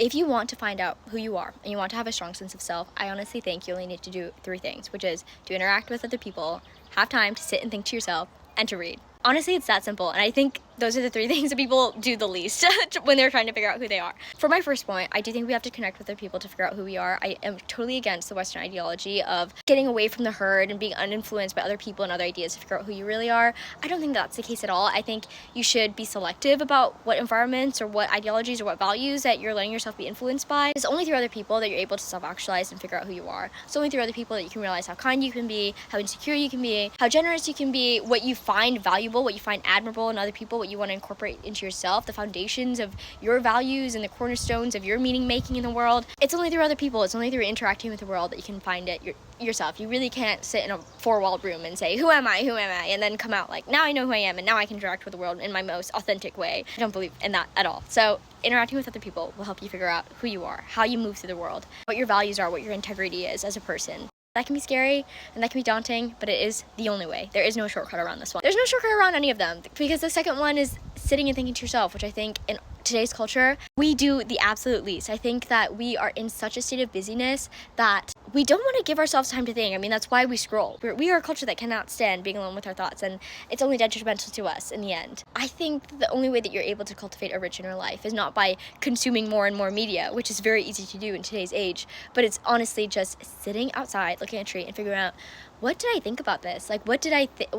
If you want to find out who you are and you want to have a strong sense of self, I honestly think you only need to do 3 things, which is to interact with other people, have time to sit and think to yourself, and to read. Honestly, it's that simple, and I think those are the 3 things that people do the least when they're trying to figure out who they are. For my first point, I do think we have to connect with other people to figure out who we are. I am totally against the Western ideology of getting away from the herd and being uninfluenced by other people and other ideas to figure out who you really are. I don't think that's the case at all. I think you should be selective about what environments or what ideologies or what values that you're letting yourself be influenced by. It's only through other people that you're able to self-actualize and figure out who you are. It's only through other people that you can realize how kind you can be, how insecure you can be, how generous you can be, what you find valuable, what you find admirable in other people, what you want to incorporate into yourself, the foundations of your values and the cornerstones of your meaning making in the world. It's only through other people, it's only through interacting with the world that you can find it yourself. You really can't sit in a 4-walled room and say, who am I, and then come out like, now I know who I am and now I can interact with the world in my most authentic way. I don't believe in that at all. So interacting with other people will help you figure out who you are, how you move through the world, what your values are, what your integrity is as a person. That can be scary and that can be daunting, but it is the only way. There is no shortcut around this one. There's no shortcut around any of them, because the second one is sitting and thinking to yourself, which I think in today's culture, we do the absolute least. I think that we are in such a state of busyness that we don't want to give ourselves time to think. I mean, that's why we scroll. We are a culture that cannot stand being alone with our thoughts, and it's only detrimental to us in the end. I think the only way that you're able to cultivate a rich inner life is not by consuming more and more media, which is very easy to do in today's age, but it's honestly just sitting outside, looking at a tree and figuring out, what did I think about this? Like, what did I think?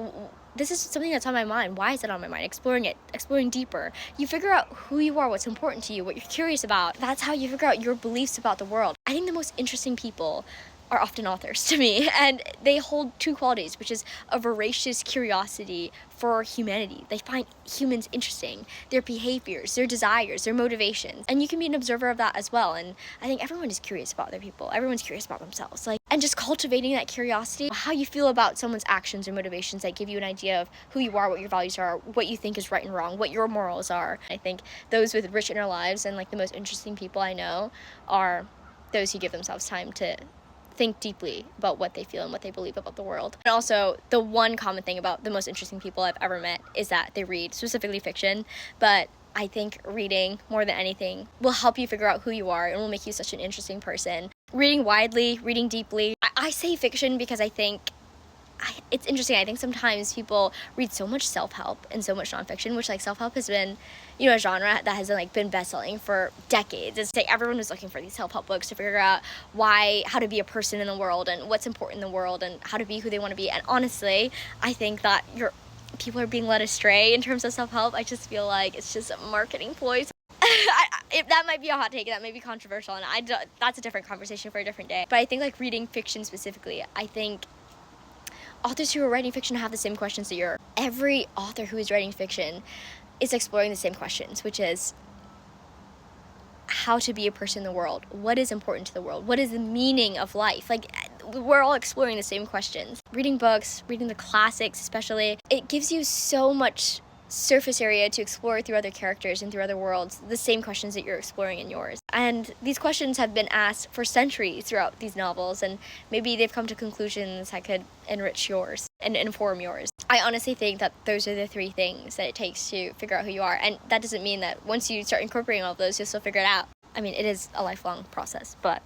This is something that's on my mind. Why is it on my mind? Exploring it, exploring deeper. You figure out who you are, what's important to you, what you're curious about. That's how you figure out your beliefs about the world. I think the most interesting people are often authors to me, and they hold 2 qualities, which is a voracious curiosity for humanity. They find humans interesting, their behaviors, their desires, their motivations, and you can be an observer of that as well. And I think everyone is curious about other people. Everyone's curious about themselves. And just cultivating that curiosity, how you feel about someone's actions or motivations that give you an idea of who you are, what your values are, what you think is right and wrong, what your morals are. I think those with rich inner lives and the most interesting people I know are those who give themselves time to think deeply about what they feel and what they believe about the world. And also, the one common thing about the most interesting people I've ever met is that they read, specifically fiction, but I think reading, more than anything, will help you figure out who you are and will make you such an interesting person. Reading widely, reading deeply. I say fiction because I think it's interesting. I think sometimes people read so much self-help and so much nonfiction, which self-help has been, a genre that has been best-selling for decades. It's everyone was looking for these self-help books to figure out how to be a person in the world and what's important in the world and how to be who they want to be. And honestly, I think that people are being led astray in terms of self-help. I just feel like it's just a marketing ploy. That might be a hot take, that may be controversial, and that's a different conversation for a different day. But I think reading fiction specifically, I think authors who are writing fiction have the same questions that you're. Every author who is writing fiction is exploring the same questions, which is how to be a person in the world. What is important to the world? What is the meaning of life? We're all exploring the same questions. Reading books, reading the classics especially, it gives you so much surface area to explore through other characters and through other worlds, the same questions that you're exploring in yours. And these questions have been asked for centuries throughout these novels, and maybe they've come to conclusions that could enrich yours and inform yours. I honestly think that those are the 3 things that it takes to figure out who you are, and that doesn't mean that once you start incorporating all of those, you'll still figure it out. I mean, it is a lifelong process, but